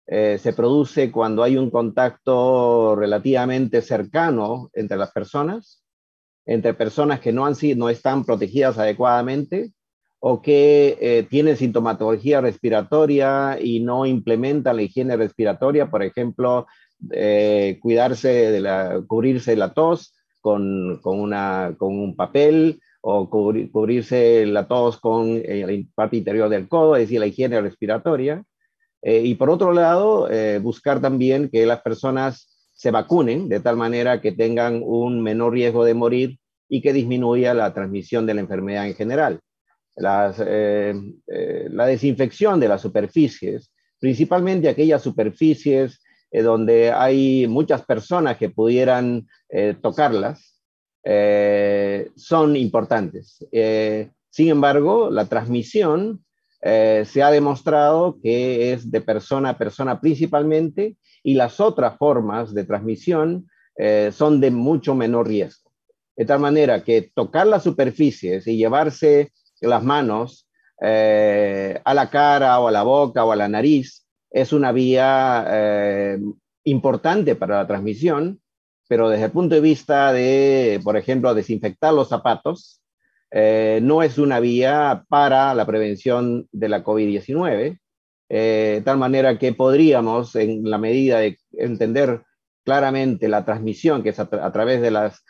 D: se produce cuando hay un contacto relativamente cercano entre las personas, entre personas que no están protegidas adecuadamente o que tienen sintomatología respiratoria y no implementan la higiene respiratoria, por ejemplo, cubrirse la tos con un papel, o cubrirse la tos con la parte interior del codo, es decir, la higiene respiratoria. Y por otro lado, buscar también que las personas se vacunen de tal manera que tengan un menor riesgo de morir y que disminuya la transmisión de la enfermedad en general. La desinfección de las superficies, principalmente aquellas superficies donde hay muchas personas que pudieran tocarlas, son importantes. Sin embargo, la transmisión se ha demostrado que es de persona a persona principalmente, y las otras formas de transmisión son de mucho menor riesgo. De tal manera que tocar las superficies y llevarse las manos a la cara o a la boca o a la nariz es una vía importante para la transmisión, pero desde el punto de vista de, por ejemplo, desinfectar los zapatos, no es una vía para la prevención de la COVID-19, de tal manera que podríamos, en la medida de entender claramente la transmisión, que es a través de las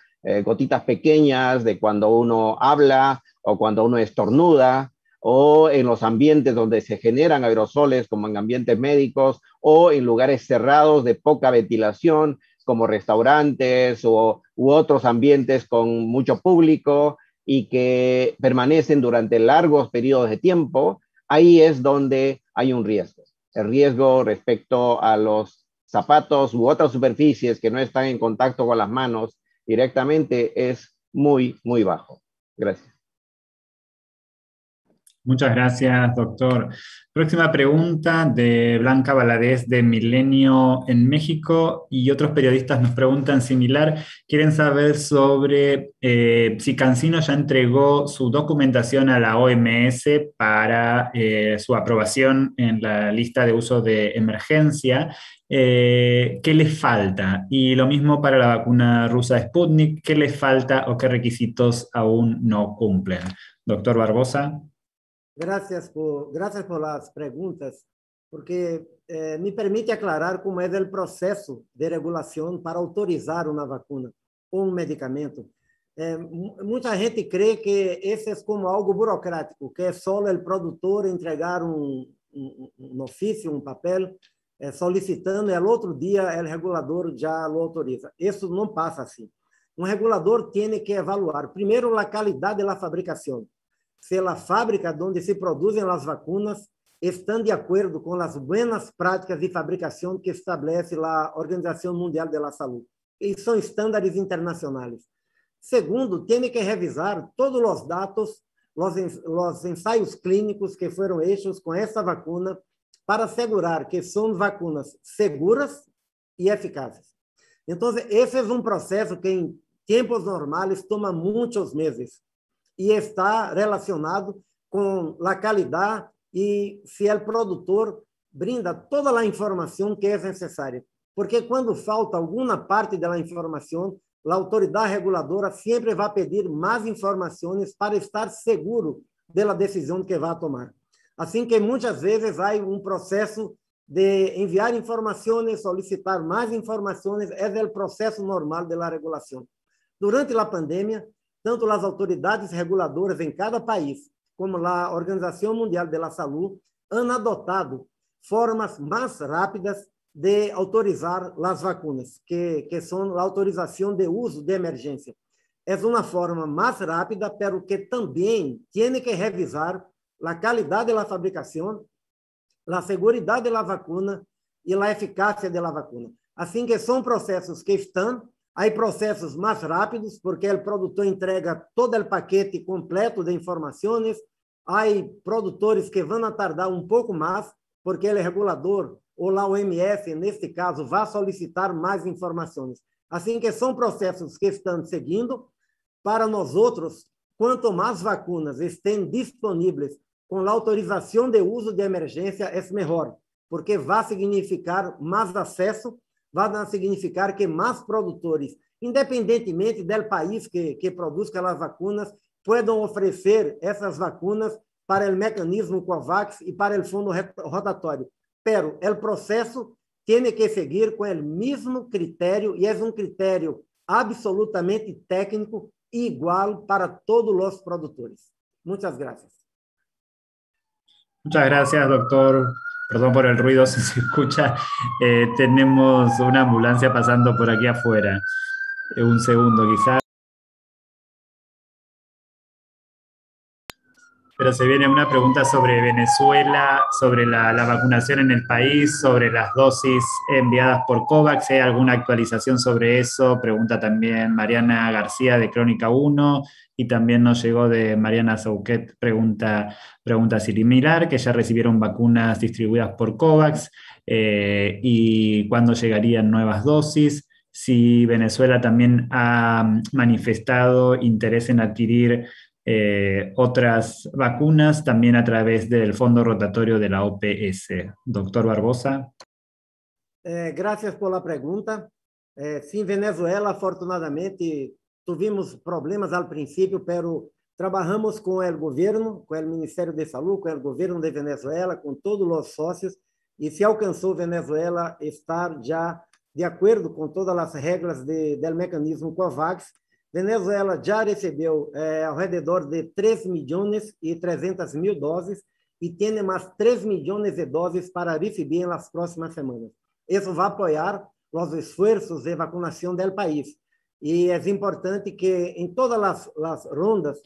D: gotitas pequeñas de cuando uno habla o cuando uno estornuda, o en los ambientes donde se generan aerosoles, como en ambientes médicos, o en lugares cerrados de poca ventilación, como restaurantes u otros ambientes con mucho público y que permanecen durante largos periodos de tiempo, ahí es donde hay un riesgo. El riesgo respecto a los zapatos u otras superficies que no están en contacto con las manos directamente es muy, muy bajo. Gracias.
A: Muchas gracias, doctor. Próxima pregunta de Blanca Valadez de Milenio en México, y otros periodistas nos preguntan similar. Quieren saber sobre si CanSino ya entregó su documentación a la OMS para su aprobación en la lista de uso de emergencia. ¿Qué les falta? Y lo mismo para la vacuna rusa Sputnik. ¿Qué les falta o qué requisitos aún no cumplen? Doctor Barbosa.
B: Gracias por las preguntas, porque me permite aclarar cómo es el proceso de regulación para autorizar una vacuna o un medicamento. Mucha gente cree que ese es como algo burocrático, que es solo el productor entregar un oficio, un papel, solicitando, y al otro día el regulador ya lo autoriza. Eso no pasa así. Un regulador tiene que evaluar, primero, la calidad de la fabricación. Se a fábrica onde se produzem as vacunas estão de acordo com as boas práticas de fabricação que estabelece a Organização Mundial da Saúde. E são estándares internacionais. Segundo, tem que revisar todos os dados, os ensaios clínicos que foram hechos com essa vacuna para assegurar que são vacunas seguras e eficazes. Então, esse é um processo que em tempos normais toma muitos meses e está relacionado com a qualidade e se o produtor brinda toda a informação que é necessária. Porque quando falta alguma parte da informação, a autoridade reguladora sempre vai pedir mais informações para estar seguro da decisão que vai tomar. Assim que muitas vezes há um processo de enviar informações, solicitar mais informações, é o processo normal da regulação. Durante a pandemia, tanto as autoridades reguladoras em cada país, como a Organização Mundial da Saúde, han adotado formas mais rápidas de autorizar as vacunas, que são a autorização de uso de emergência. É uma forma mais rápida, pero que também tem que revisar a qualidade da fabricação, a segurança da vacuna e a eficácia da vacuna. Assim que são processos que estão Há processos mais rápidos, porque o produtor entrega todo o paquete completo de informações. Há produtores que vão tardar um pouco mais, porque o regulador, ou lá o OMS, neste caso, vai solicitar mais informações. Assim que são processos que estão seguindo. Para nós outros, quanto mais vacinas estén disponíveis com a autorização de uso de emergência, é melhor, porque vai significar mais acesso, vai significar que mais produtores, independentemente do país que produz aquelas vacinas, possam oferecer essas vacinas para o mecanismo COVAX e para o fundo rotatório. Pero o processo tem que seguir com o mesmo critério, e é um critério absolutamente técnico, igual para todos os produtores. Muchas gracias.
A: Muchas gracias, doctor. Perdón por el ruido si se escucha. Tenemos una ambulancia pasando por aquí afuera. Un segundo, quizás. Pero se viene una pregunta sobre Venezuela, sobre la vacunación en el país, sobre las dosis enviadas por COVAX. ¿Hay alguna actualización sobre eso? Pregunta también Mariana García de Crónica 1, y también nos llegó de Mariana Sauquet, pregunta similar, que ya recibieron vacunas distribuidas por COVAX, y cuándo llegarían nuevas dosis. Si Venezuela también ha manifestado interés en adquirir otras vacunas también a través del fondo rotatorio de la OPS. Doctor Barbosa.
B: Gracias por la pregunta. Sim, Venezuela, afortunadamente, tivemos problemas ao princípio, pero trabalhamos com o governo, com o Ministério de Saúde, com o governo de Venezuela, com todos os sócios, e se alcançou Venezuela estar já de acordo com todas as regras do mecanismo COVAX. Venezuela já recebeu ao redor de 3.300.000 doses e tem mais 3 milhões de doses para receber nas próximas semanas. Isso vai apoiar os esforços de vacinação do país. E é importante que em todas as rondas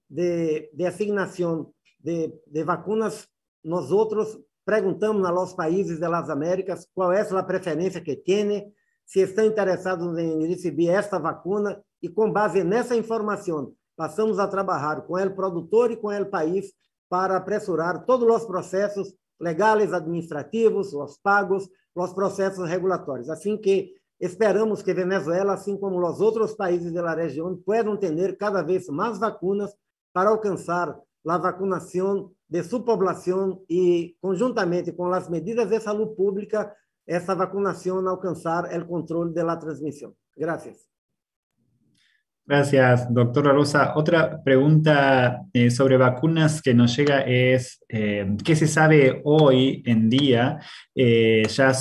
B: de asignação de vacinas, nós outros perguntamos aos países das Américas qual é a preferência que têm, se estão interessados em receber esta vacuna, e com base nessa informação, passamos a trabalhar com o produtor e com o país para apressurar todos os processos legais, administrativos, os pagos, os processos regulatórios. Assim que esperamos que Venezuela, assim como os outros países da região, possam ter cada vez mais vacinas para alcançar a vacinação de sua população e, conjuntamente com as medidas de saúde pública, essa vacinação alcançar o controle da transmissão. Gracias.
A: Gracias, doctor Barbosa. Otra pregunta sobre vacunas que nos llega es, ¿qué se sabe hoy en día ya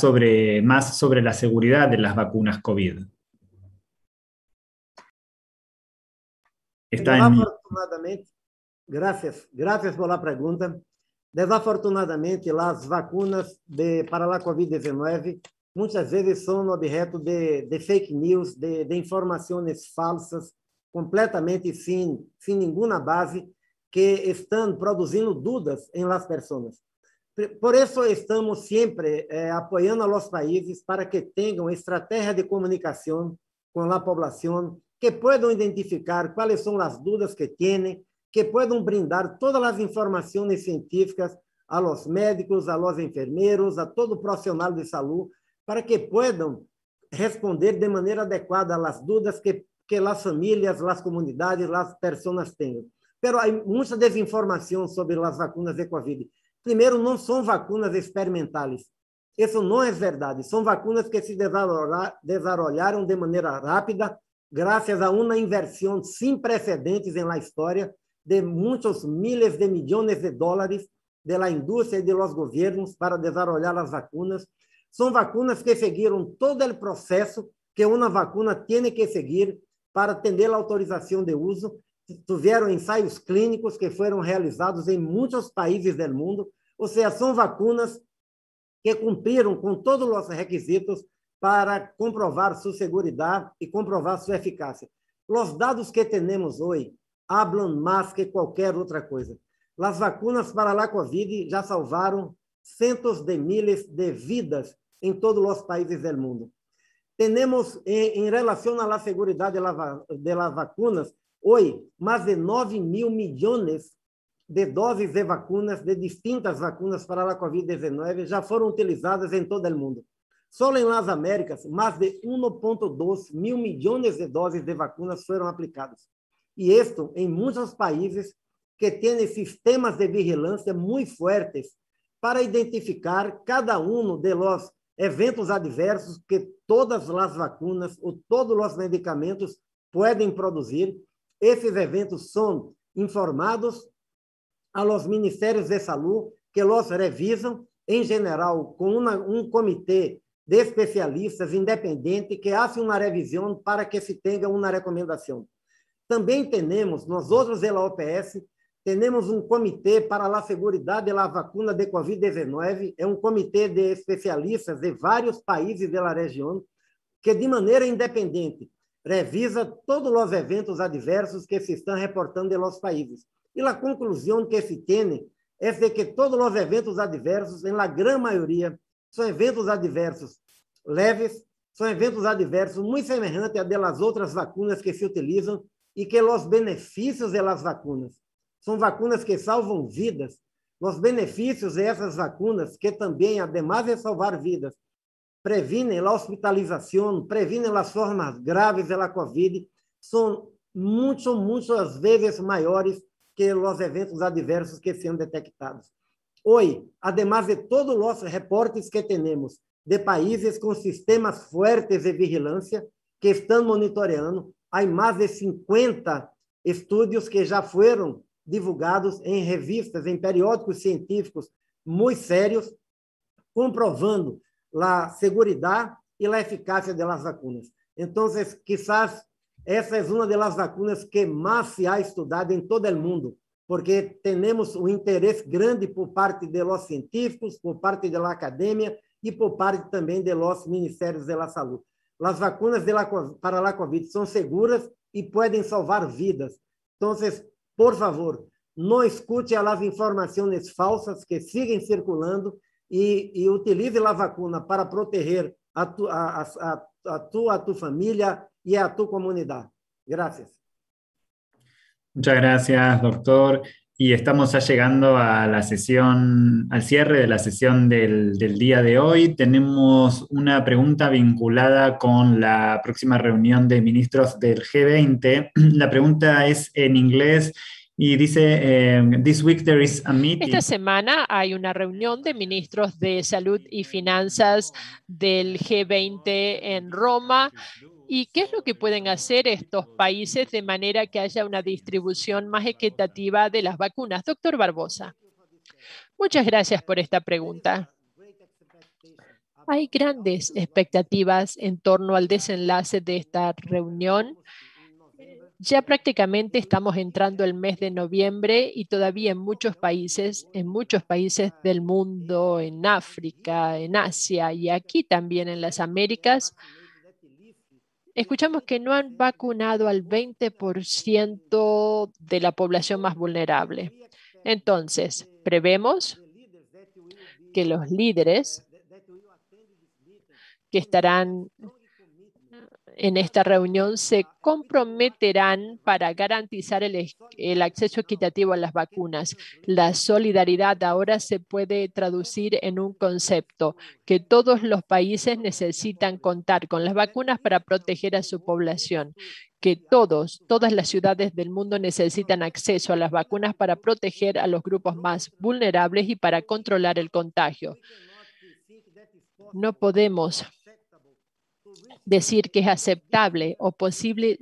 A: más sobre la seguridad de las vacunas COVID?
B: Desafortunadamente, gracias por la pregunta. Desafortunadamente, as vacinas para a COVID-19 muitas vezes são objeto de fake news, de informações falsas, completamente sem nenhuma base, que estão produzindo dúvidas em las pessoas. Por isso, estamos sempre apoiando a los países para que tenham estratégia de comunicação com a população, que possam identificar quais são as dúvidas que têm, que possam brindar todas as informações científicas a los médicos, a los enfermeiros, a todo profissional de saúde, para que possam responder de maneira adequada às dúvidas que as famílias, as comunidades, as pessoas têm. Mas há muita desinformação sobre as vacinas de Covid. Primeiro, não são vacinas experimentais. Isso não é verdade. São vacinas que se desenvolveram de maneira rápida, graças a uma inversão sem precedentes na história de muitos miles de milhões de dólares da indústria e dos governos para desenvolver as vacinas. São vacinas que seguiram todo o processo que uma vacuna tem que seguir para atender a autorização de uso. Tiveram ensaios clínicos que foram realizados em muitos países do mundo, ou seja, são vacinas que cumpriram com todos os requisitos para comprovar sua segurança e comprovar sua eficácia. Os dados que temos hoje falam mais que qualquer outra coisa. As vacinas para a COVID já salvaram centos de miles de vidas em todos os países do mundo. Tenemos, en relación a la seguridad de las vacunas, hoy más de 9.000 millones de dosis de vacunas, de distintas vacunas para la COVID-19 ya fueron utilizadas en todo el mundo. Solo en las Américas, más de 1.2 mil millones de dosis de vacunas fueron aplicadas. Y esto en muchos países que tienen sistemas de vigilancia muy fuertes para identificar cada uno de los eventos adversos que todas as vacunas ou todos os medicamentos podem produzir. Esses eventos são informados a los ministérios de saúde, que los revisam, em geral, com um comitê de especialistas independente que hace uma revisão para que se tenha uma recomendação. Também temos, nós outros da OPS, temos um comitê para a segurança da vacuna de Covid-19, é um comitê de especialistas de vários países da região, que de maneira independente revisa todos os eventos adversos que se estão reportando em los países. E a conclusão que se tem é de que todos os eventos adversos, em la gran maioria, são eventos adversos leves, são eventos adversos muito semelhantes a das outras vacunas que se utilizam e que os benefícios das vacunas são vacunas que salvam vidas. Os benefícios dessas vacunas, que também, además de salvar vidas, previnem a hospitalização, previnem as formas graves da COVID, são muitas vezes maiores que os eventos adversos que são detectados. Hoje, además de todos os reportes que temos de países com sistemas fortes de vigilância que estão monitoreando, há mais de 50 estudos que já foram divulgados em revistas, em periódicos científicos muito sérios, comprovando a segurança e a eficácia das vacunas. Então, quizás essa é uma das vacunas que mais se ha estudado em todo o mundo, porque temos um interesse grande por parte dos científicos, por parte da academia e por parte também dos ministérios da saúde. As vacunas para a COVID são seguras e podem salvar vidas. Então, por favor, não escute as informações falsas que siguen circulando e utilize a vacuna para proteger a tu família e a tu comunidade. Gracias.
A: Muchas gracias, doctor. Y estamos ya llegando a la sesión, al cierre de la sesión del día de hoy. Tenemos una pregunta vinculada con la próxima reunión de ministros del G20. La pregunta es en inglés y dice, this week there is a meeting.
F: Esta semana hay una reunión de ministros de salud y finanzas del G20 en Roma. ¿Y qué es lo que pueden hacer estos países de manera que haya una distribución más equitativa de las vacunas? Doctor Barbosa. Muchas gracias por esta pregunta. Hay grandes expectativas en torno al desenlace de esta reunión. Ya prácticamente estamos entrando el mes de noviembre y todavía en muchos países del mundo, en África, en Asia y aquí también en las Américas, escuchamos que no han vacunado al 20% de la población más vulnerable. Entonces, prevemos que los líderes que estarán en esta reunión se comprometerán para garantizar el acceso equitativo a las vacunas. La solidaridad ahora se puede traducir en un concepto, que todos los países necesitan contar con las vacunas para proteger a su población, que todas las ciudades del mundo necesitan acceso a las vacunas para proteger a los grupos más vulnerables y para controlar el contagio. No podemos decir que es aceptable o posible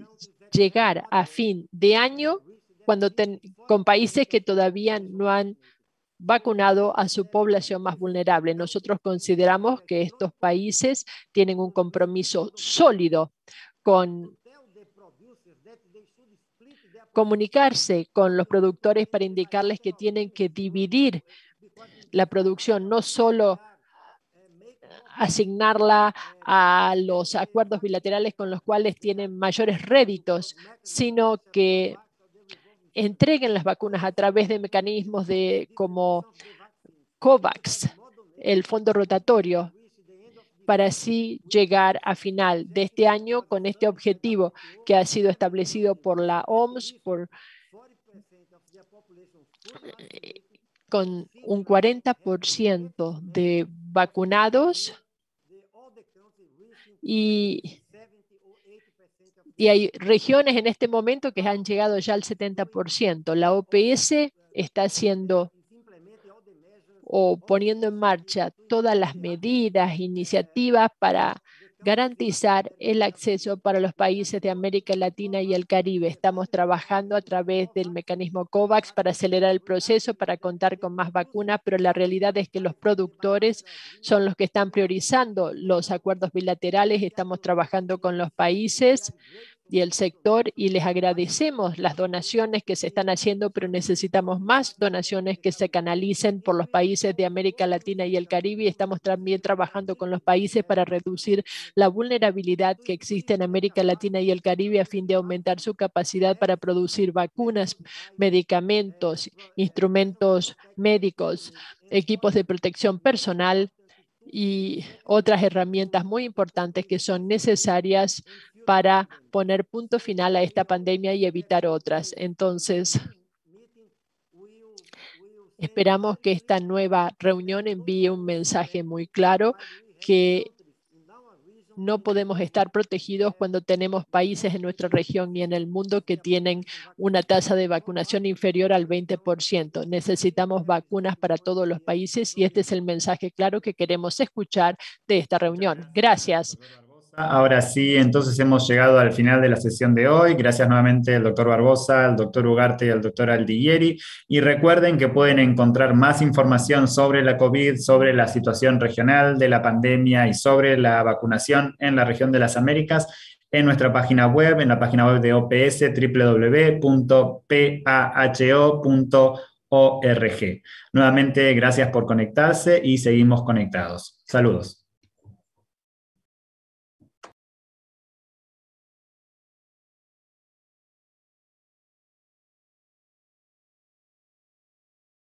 F: llegar a fin de año con países que todavía no han vacunado a su población más vulnerable. Nosotros consideramos que estos países tienen un compromiso sólido con comunicarse con los productores para indicarles que tienen que dividir la producción, no solo asignarla a los acuerdos bilaterales con los cuales tienen mayores réditos, sino que entreguen las vacunas a través de mecanismos como COVAX, el fondo rotatorio, para así llegar a final de este año con este objetivo que ha sido establecido por la OMS, con un 40% de vacunados y hay regiones en este momento que han llegado ya al 70%. La OPS está haciendo o poniendo en marcha todas las medidas, iniciativas para garantizar el acceso para los países de América Latina y el Caribe. Estamos trabajando a través del mecanismo COVAX para acelerar el proceso, para contar con más vacunas, pero la realidad es que los productores son los que están priorizando los acuerdos bilaterales. Estamos trabajando con los países y el sector y les agradecemos las donaciones que se están haciendo, pero necesitamos más donaciones que se canalicen por los países de América Latina y el Caribe. Y estamos también trabajando con los países para reducir la vulnerabilidad que existe en América Latina y el Caribe a fin de aumentar su capacidad para producir vacunas, medicamentos, instrumentos médicos, equipos de protección personal y otras herramientas muy importantes que son necesarias para poner punto final a esta pandemia y evitar otras. Entonces, esperamos que esta nueva reunión envíe un mensaje muy claro que no podemos estar protegidos cuando tenemos países en nuestra región y en el mundo que tienen una tasa de vacunación inferior al 20%. Necesitamos vacunas para todos los países y este es el mensaje claro que queremos escuchar de esta reunión. Gracias.
A: Ahora sí, entonces hemos llegado al final de la sesión de hoy. Gracias nuevamente al doctor Barbosa, al doctor Ugarte y al doctor Aldiguieri. Y recuerden que pueden encontrar más información sobre la COVID, sobre la situación regional de la pandemia y sobre la vacunación en la región de las Américas en nuestra página web, en la página web de OPS, www.paho.org. Nuevamente, gracias por conectarse y seguimos conectados. Saludos.